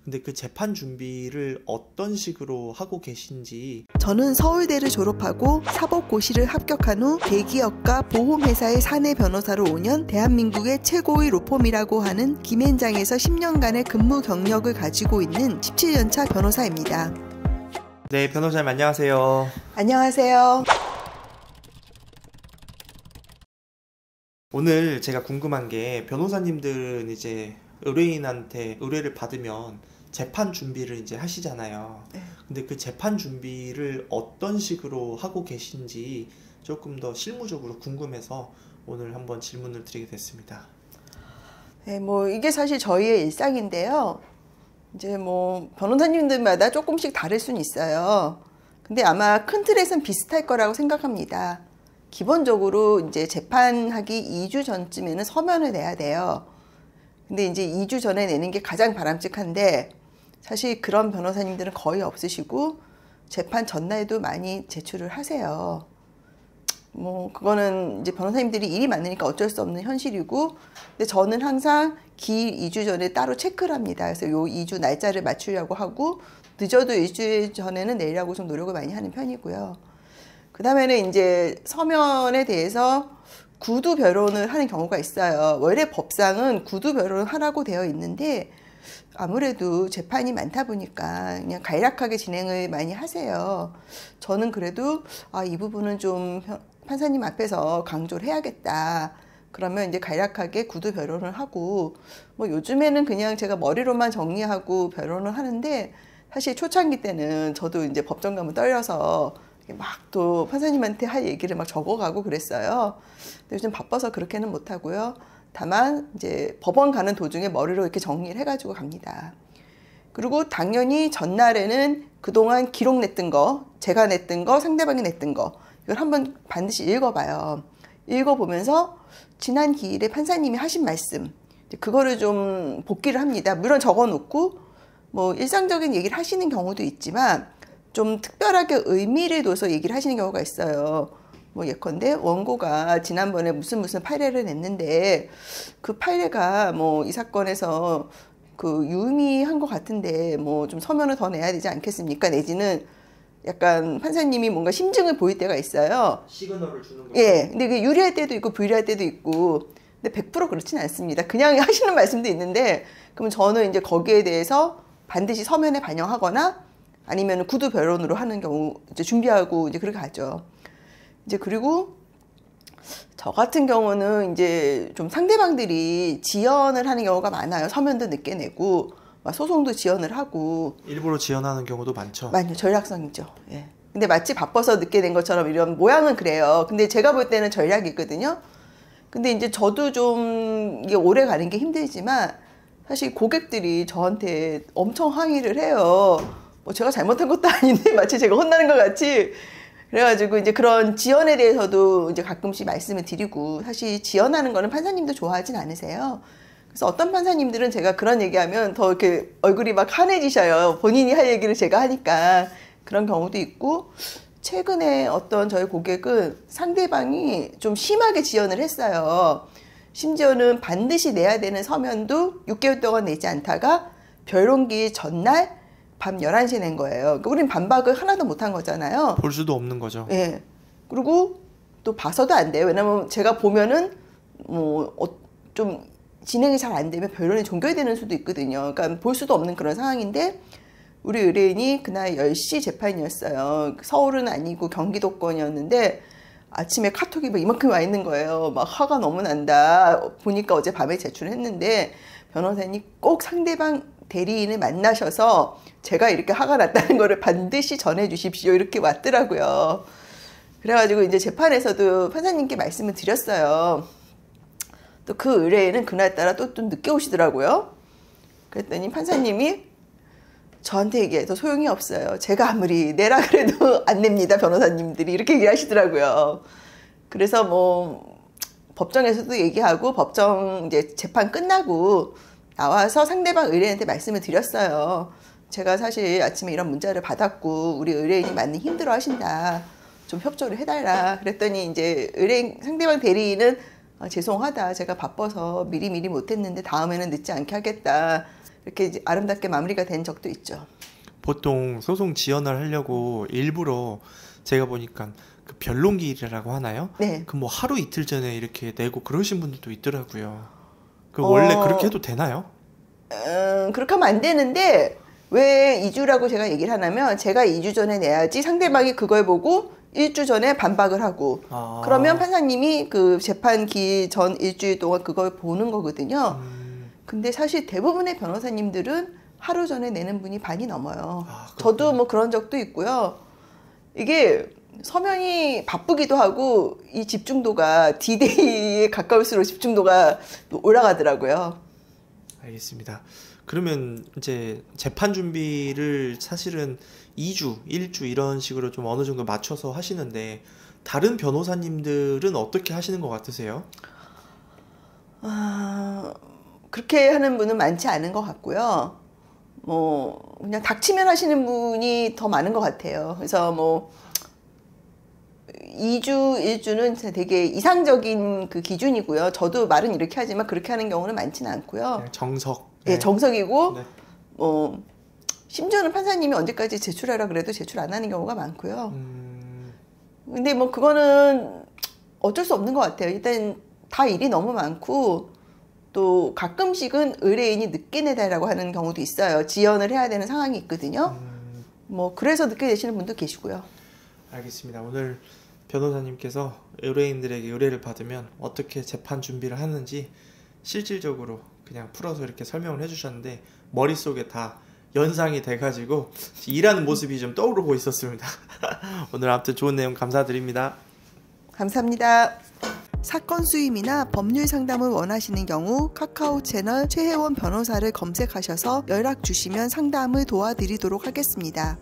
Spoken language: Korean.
근데 그 재판 준비를 어떤 식으로 하고 계신지. 저는 서울대를 졸업하고 사법고시를 합격한 후 대기업과 보험회사의 사내 변호사로 5년, 대한민국의 최고의 로펌이라고 하는 김앤장에서 10년간의 근무 경력을 가지고 있는 17년차 변호사입니다. 네, 변호사님 안녕하세요. 안녕하세요. 오늘 제가 궁금한 게, 변호사님들은 이제 의뢰인한테 의뢰를 받으면 재판 준비를 이제 하시잖아요. 네. 근데 그 재판 준비를 어떤 식으로 하고 계신지 조금 더 실무적으로 궁금해서 오늘 한번 질문을 드리게 됐습니다. 네, 이게 사실 저희의 일상인데요. 이제 변호사님들마다 조금씩 다를 수는 있어요. 근데 아마 큰 틀에서는 비슷할 거라고 생각합니다. 기본적으로 이제 재판하기 2주 전쯤에는 서면을 내야 돼요. 근데 이제 2주 전에 내는 게 가장 바람직한데, 사실 그런 변호사님들은 거의 없으시고 재판 전날도 많이 제출을 하세요. 그거는 이제 변호사님들이 일이 많으니까 어쩔 수 없는 현실이고, 근데 저는 항상 기일 2주 전에 따로 체크를 합니다. 그래서 요 2주 날짜를 맞추려고 하고, 늦어도 일주일 전에는 내려고 좀 노력을 많이 하는 편이고요. 그 다음에는 이제 서면에 대해서 구두 변론을 하는 경우가 있어요. 원래 법상은 구두 변론을 하라고 되어 있는데, 아무래도 재판이 많다 보니까 그냥 간략하게 진행을 많이 하세요. 저는 그래도 이 부분은 좀 판사님 앞에서 강조를 해야겠다. 그러면 이제 간략하게 구두 변론을 하고, 요즘에는 그냥 제가 머리로만 정리하고 변론을 하는데, 사실 초창기 때는 저도 이제 법정 가면 떨려서 막 또 판사님한테 할 얘기를 막 적어가고 그랬어요. 근데 요즘 바빠서 그렇게는 못하고요. 다만 이제 법원 가는 도중에 머리로 이렇게 정리를 해가지고 갑니다. 그리고 당연히 전날에는 그동안 기록 냈던 거, 제가 냈던 거, 상대방이 냈던 거, 이걸 한번 반드시 읽어봐요. 읽어보면서 지난 기일에 판사님이 하신 말씀, 그거를 좀 복기를 합니다. 물론 적어놓고 일상적인 얘기를 하시는 경우도 있지만 좀 특별하게 의미를 둬서 얘기를 하시는 경우가 있어요. 예컨대 원고가 지난번에 무슨 판례를 냈는데, 그 판례가 이 사건에서 유의미한 것 같은데 좀 서면을 더 내야 되지 않겠습니까? 내지는 약간 판사님이 뭔가 심증을 보일 때가 있어요. 시그널을 주는 거죠. 예. 근데 그게 유리할 때도 있고 불리할 때도 있고, 근데 100% 그렇지는 않습니다. 그냥 하시는 말씀도 있는데, 그럼 저는 이제 거기에 대해서 반드시 서면에 반영하거나 아니면 구두 변론으로 하는 경우 이제 준비하고 이제 그렇게 하죠. 이제 그리고 저 같은 경우는 이제 좀 상대방들이 지연을 하는 경우가 많아요. 서면도 늦게 내고 소송도 지연을 하고. 일부러 지연하는 경우도 많죠. 많죠. 전략성이죠. 예. 근데 마치 바빠서 늦게 낸 것처럼 이런 모양은 그래요. 근데 제가 볼 때는 전략이거든요. 근데 이제 저도 좀 이게 오래 가는 게 힘들지만, 사실 고객들이 저한테 엄청 항의를 해요. 제가 잘못한 것도 아닌데 마치 제가 혼나는 것 같이. 그래가지고 이제 그런 지연에 대해서도 이제 가끔씩 말씀을 드리고, 사실 지연하는 거는 판사님도 좋아하진 않으세요. 그래서 어떤 판사님들은 제가 그런 얘기하면 더 이렇게 얼굴이 막 환해지셔요. 본인이 할 얘기를 제가 하니까. 그런 경우도 있고, 최근에 어떤 저희 고객은 상대방이 좀 심하게 지연을 했어요. 심지어는 반드시 내야 되는 서면도 6개월 동안 내지 않다가 변론기 전날 밤 11시에 낸 거예요. 그러니까 우린 반박을 하나도 못한 거잖아요. 볼 수도 없는 거죠. 예. 그리고 또 봐서도 안 돼요. 왜냐면 제가 보면은 좀 진행이 잘 안 되면 변론이 종결되는 수도 있거든요. 그러니까 볼 수도 없는 그런 상황인데, 우리 의뢰인이 그날 10시 재판이었어요. 서울은 아니고 경기도권이었는데 아침에 카톡이 막 이만큼 와 있는 거예요. 막 화가 너무 난다. 보니까 어제 밤에 제출했는데 변호사님 꼭 상대방 대리인을 만나셔서 제가 이렇게 화가 났다는 거를 반드시 전해 주십시오. 이렇게 왔더라고요. 그래가지고 이제 재판에서도 판사님께 말씀을 드렸어요. 또 그 의뢰인은 그날따라 또 늦게 오시더라고요. 그랬더니 판사님이 저한테 얘기해도 소용이 없어요. 제가 아무리 내라 그래도 안 냅니다. 변호사님들이 이렇게 얘기하시더라고요. 그래서 법정에서도 얘기하고, 법정 이제 재판 끝나고 나와서 상대방 의뢰인한테 말씀을 드렸어요. 제가 사실 아침에 이런 문자를 받았고 우리 의뢰인이 많이 힘들어 하신다. 좀 협조를 해달라. 그랬더니 이제 의뢰인 상대방 대리인은 죄송하다. 제가 바빠서 미리 못했는데 다음에는 늦지 않게 하겠다. 이렇게 이제 아름답게 마무리가 된 적도 있죠. 보통 소송 지연을 하려고 일부러 제가 보니까 그 변론기일이라고 하나요? 네. 그 뭐 하루 이틀 전에 이렇게 내고 그러신 분들도 있더라고요. 그 원래 그렇게 해도 되나요? 그렇게 하면 안 되는데 왜 2주라고 제가 얘기를 하냐면 제가 2주 전에 내야지 상대방이 그걸 보고 1주 전에 반박을 하고 그러면 판사님이 그 재판 기일 전 일주일 동안 그걸 보는 거거든요. 근데 사실 대부분의 변호사님들은 하루 전에 내는 분이 반이 넘어요. 저도 뭐 그런 적도 있고요. 이게 서면이 바쁘기도 하고 이 집중도가 D-Day에 가까울수록 집중도가 올라가더라고요. 알겠습니다. 그러면 이제 재판 준비를 사실은 2주, 1주 이런 식으로 좀 어느 정도 맞춰서 하시는데 다른 변호사님들은 어떻게 하시는 것 같으세요? 그렇게 하는 분은 많지 않은 것 같고요. 뭐 그냥 닥치면 하시는 분이 더 많은 것 같아요. 그래서 뭐 2주, 1주는 되게 이상적인 그 기준이고요. 저도 말은 이렇게 하지만 그렇게 하는 경우는 많지는 않고요. 정석. 네, 정석이고 네. 심지어는 판사님이 언제까지 제출하라 그래도 제출 안 하는 경우가 많고요. 근데 뭐 그거는 어쩔 수 없는 것 같아요. 일단 다 일이 너무 많고 또 가끔씩은 의뢰인이 늦게 내달라고 하는 경우도 있어요. 지연을 해야 되는 상황이 있거든요. 뭐 그래서 늦게 내시는 분도 계시고요. 알겠습니다. 오늘 변호사님께서 의뢰인들에게 의뢰를 받으면 어떻게 재판 준비를 하는지 실질적으로 그냥 풀어서 이렇게 설명을 해주셨는데 머릿속에 다 연상이 돼가지고 일하는 모습이 좀 떠오르고 있었습니다. 오늘 아무튼 좋은 내용 감사드립니다. 감사합니다. 사건 수임이나 법률 상담을 원하시는 경우 카카오 채널 최혜원 변호사를 검색하셔서 연락 주시면 상담을 도와드리도록 하겠습니다.